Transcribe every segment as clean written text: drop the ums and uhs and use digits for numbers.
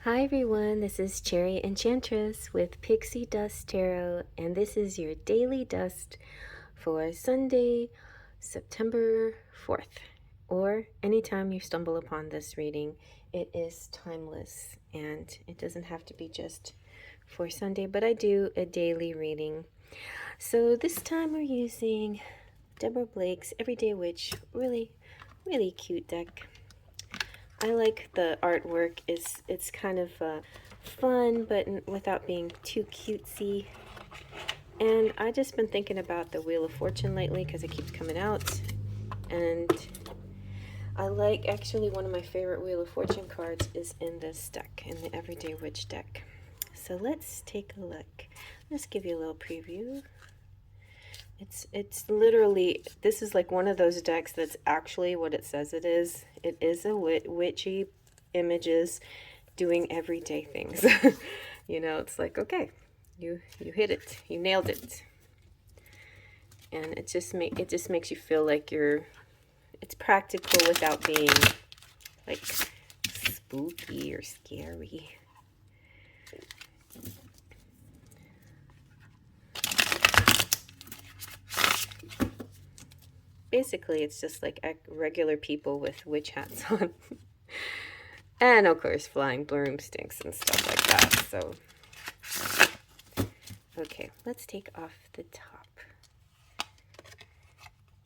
Hi everyone, this is Cherry Enchantress with Pixie Dust Tarot, and this is your daily dust for Sunday, September 4th, or anytime you stumble upon this reading. It is timeless, and it doesn't have to be just for Sunday, but I do a daily reading. So this time we're using Deborah Blake's Everyday Witch, really cute deck. I like the artwork. It's kind of fun, but without being too cutesy. And I just been thinking about the Wheel of Fortune lately because it keeps coming out. And I like, actually, one of my favorite Wheel of Fortune cards is in this deck, in the Everyday Witch deck. So let's take a look. Let's give you a little preview. It's literally, this is like one of those decks that's actually what it says it is. It is a witchy images doing everyday things. You know, it's like, okay, you hit it, you nailed it. And it just makes you feel like it's practical without being like spooky or scary. Basically, it's just like regular people with witch hats on. And of course, flying broomsticks and stuff like that. So, okay, let's take off the top.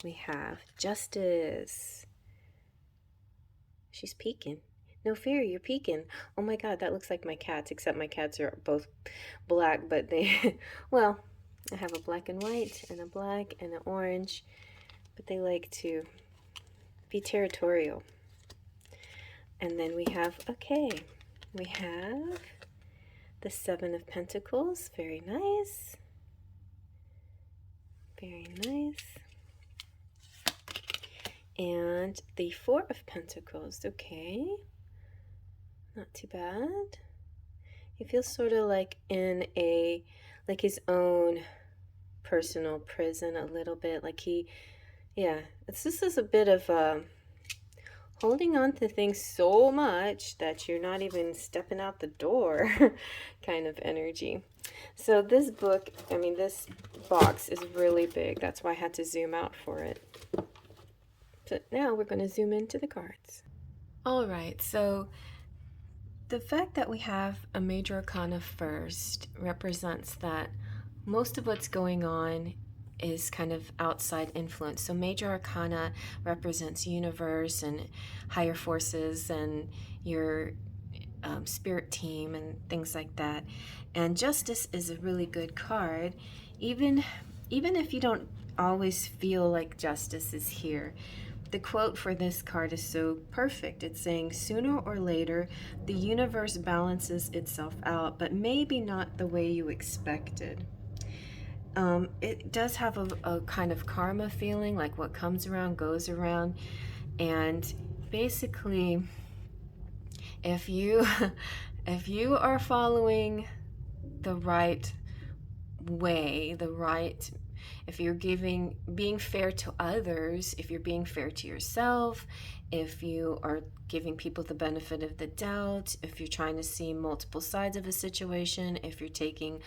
We have Justice. She's peeking. No, Faery, you're peeking. Oh my god, that looks like my cats, except my cats are both black, but they, well, I have a black and white, and a black and an orange, but they like to be territorial. And then we have, okay, we have the Seven of Pentacles. Very nice. Very nice. And the Four of Pentacles. Okay. Not too bad. He feels sort of like in like his own personal prison a little bit. Like this is a bit of holding on to things so much that you're not even stepping out the door kind of energy. So this book, this box is really big. That's why I had to zoom out for it. So now we're going to zoom into the cards. All right, so the fact that we have a major arcana first represents that most of what's going on is kind of outside influence. So major arcana represents universe and higher forces and your spirit team and things like that. And Justice is a really good card, even if you don't always feel like justice is here. The quote for this card is so perfect. It's saying, sooner or later, the universe balances itself out, but maybe not the way you expected. It does have a kind of karma feeling, like what comes around goes around. And basically, if you are following the right way, if you're being fair to others, if you're being fair to yourself, if you are giving people the benefit of the doubt, if you're trying to see multiple sides of a situation, if you're taking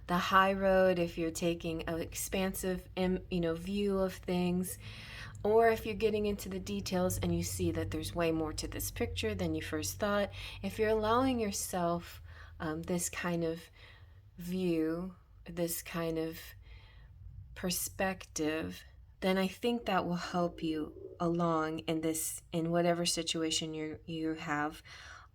the high road, if you're taking an expansive view of things, or if you're getting into the details and you see that there's way more to this picture than you first thought, if you're allowing yourself this kind of view, this kind of perspective, then I think that will help you along in whatever situation you have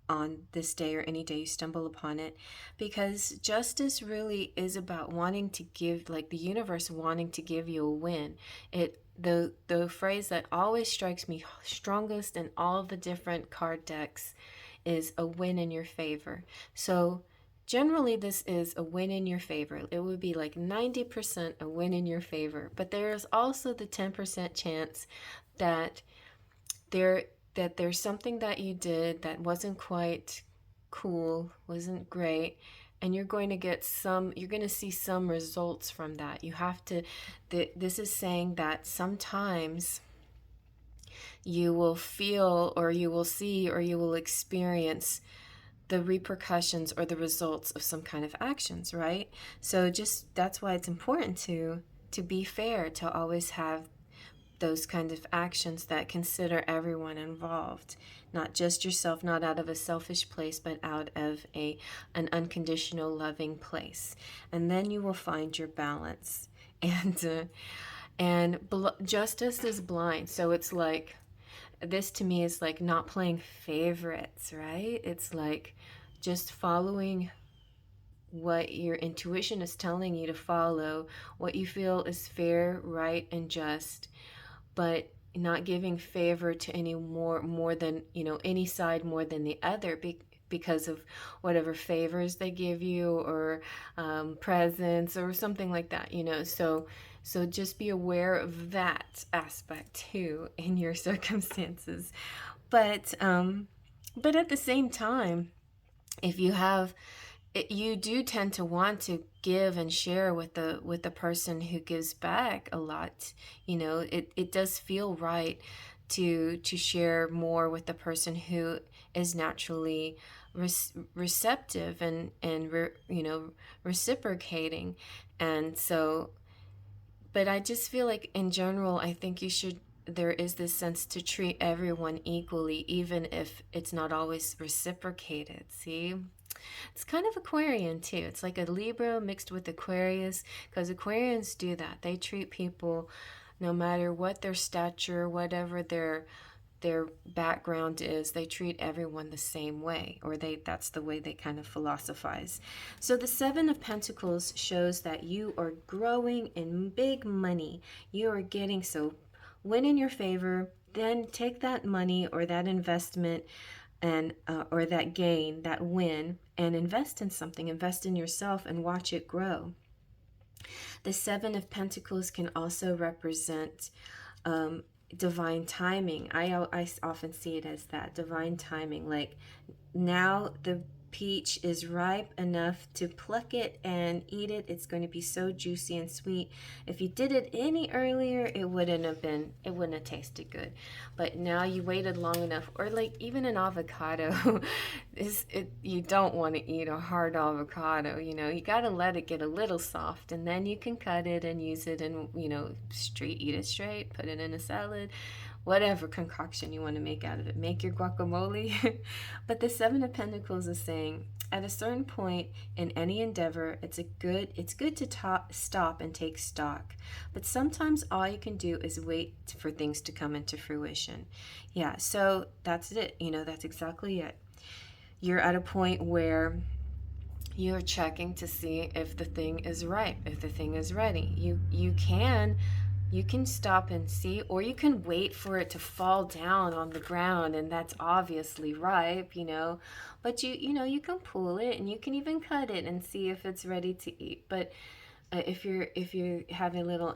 on this day or any day you stumble upon it. Because justice really is about wanting to give, like the universe wanting to give you a win. The phrase that always strikes me strongest in all the different card decks is a win in your favor. So generally, this is a win in your favor. It would be like 90% a win in your favor. But there is also the 10% chance that there's something that you did that wasn't quite cool, wasn't great, and you're going to see some results from that. This is saying that sometimes you will feel, or you will see, or you will experience the repercussions or the results of some kind of actions, right? So just that's why it's important to be fair, to always have those kind of actions that consider everyone involved, not just yourself, not out of a selfish place, but out of an unconditional loving place. And then you will find your balance. And justice is blind. So it's like, this to me is like not playing favorites, right? It's like just following what your intuition is telling you to follow, what you feel is fair, right, and just, but not giving favor to any more than, any side more than the other, because of whatever favors they give you, or presents or something like that, so just be aware of that aspect too in your circumstances. But at the same time, if you have you do tend to want to give and share with the person who gives back a lot. It does feel right to share more with the person who is naturally receptive and reciprocating. And so, but I just feel like in general, I think there is this sense to treat everyone equally, even if it's not always reciprocated. See? It's kind of Aquarian too. It's like a Libra mixed with Aquarius, because Aquarians do that. They treat people, no matter what their stature, whatever their background is, they treat everyone the same way, or that's the way they kind of philosophize. So the Seven of Pentacles shows that you are growing in big money. You are getting, so win in your favor, then take that money or that investment and or that gain, that win, and invest in something, invest in yourself, and watch it grow. The Seven of Pentacles can also represent divine timing. I often see it as that, divine timing. Like, now the peach is ripe enough to pluck it and eat it. It's going to be so juicy and sweet. If you did it any earlier, it wouldn't have tasted good. But now you waited long enough. Or like even an avocado, you don't want to eat a hard avocado. You got to let it get a little soft, and then you can cut it and use it, and eat it straight, put it in a salad, whatever concoction you want to make out of it. Make your guacamole. But the Seven of Pentacles is saying, at a certain point in any endeavor, it's good to stop and take stock. But sometimes all you can do is wait for things to come into fruition. Yeah, so that's it. That's exactly it. You're at a point where you're checking to see if the thing is ripe, if the thing is ready. You can stop and see, or you can wait for it to fall down on the ground, and that's obviously ripe, but you can pull it, and you can even cut it and see if it's ready to eat. But if you have a little,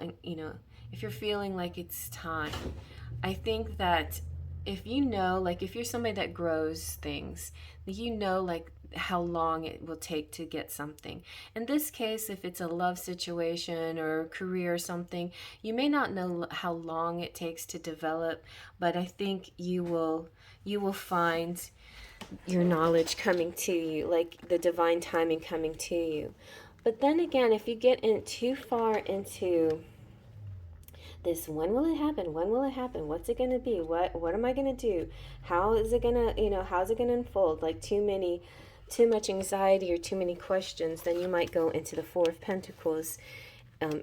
if you're feeling like it's time, I think that if if you're somebody that grows things, like how long it will take to get something. In this case, if it's a love situation or career or something, you may not know how long it takes to develop, but I think you will find your knowledge coming to you, like the divine timing coming to you. But then again, if you get in too far into this, when will it happen, what's it going to be, what am I going to do, how is it going to how's it going to unfold, like too much anxiety or too many questions, then you might go into the Four of Pentacles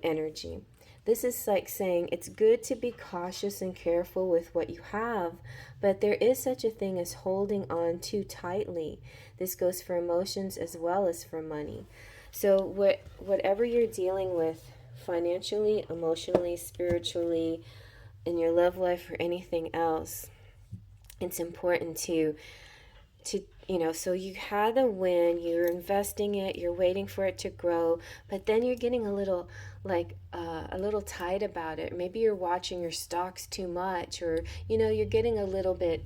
energy. This is like saying it's good to be cautious and careful with what you have, but there is such a thing as holding on too tightly. This goes for emotions as well as for money. So whatever you're dealing with financially, emotionally, spiritually, in your love life, or anything else, it's important to so you had the win, you're investing it, you're waiting for it to grow, but then you're getting a little tight about it. Maybe you're watching your stocks too much, or you're getting a little bit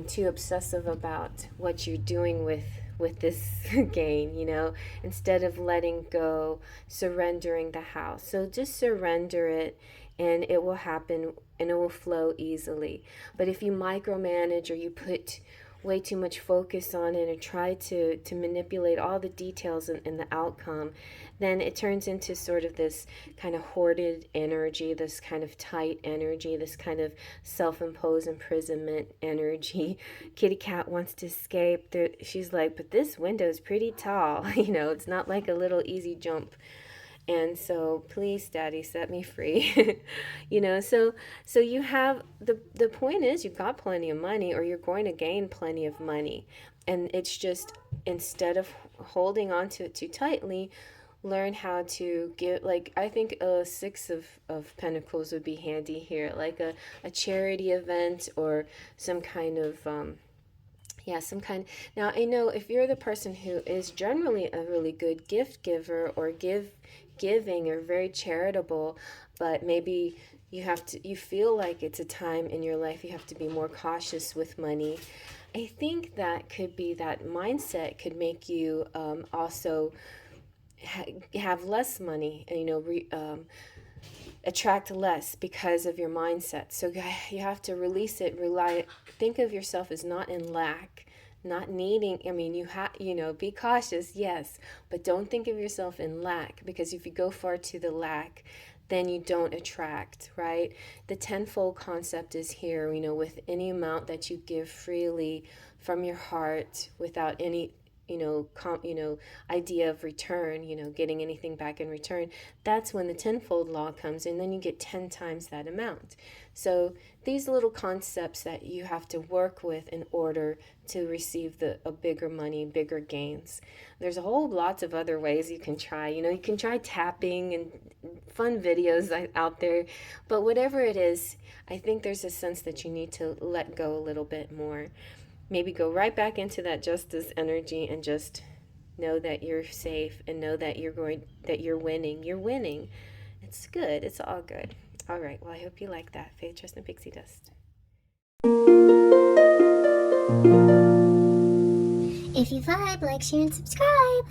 too obsessive about what you're doing with this gain, instead of letting go, surrendering the house. So just surrender it, and it will happen, and it will flow easily. But if you micromanage, or you put way too much focus on it and try to manipulate all the details and the outcome, then it turns into sort of this kind of hoarded energy, this kind of tight energy, this kind of self-imposed imprisonment energy. Kitty cat wants to escape. She's like, but this window is pretty tall. It's not like a little easy jump. And so, please, Daddy, set me free. So you have the point is you've got plenty of money, or you're going to gain plenty of money. And it's just, instead of holding on to it too tightly, learn how to give, like, I think a six of pentacles would be handy here, like a charity event, or some kind of yeah, some kind. Now, I know if you're the person who is generally a really good gift giver, or giving, or very charitable, but maybe you feel like it's a time in your life you have to be more cautious with money. I think that could be, that mindset could make you also have less money, attract less because of your mindset. So you have to release it, think of yourself as not in lack, not needing. I mean, be cautious, yes, but don't think of yourself in lack, because if you go far to the lack, then you don't attract, right? The tenfold concept is here, with any amount that you give freely from your heart, without any idea of return, getting anything back in return. That's when the tenfold law comes in, then you get 10 times that amount. So these little concepts that you have to work with in order to receive a bigger money, bigger gains. There's a whole lots of other ways you can try. You can try tapping and fun videos out there, but whatever it is, I think there's a sense that you need to let go a little bit more. Maybe go right back into that justice energy, and just know that you're safe, and know that you're winning. You're winning. It's good. It's all good. All right. Well, I hope you like that. Faith, Trust, and Pixie Dust. If you vibe, like, share, and subscribe.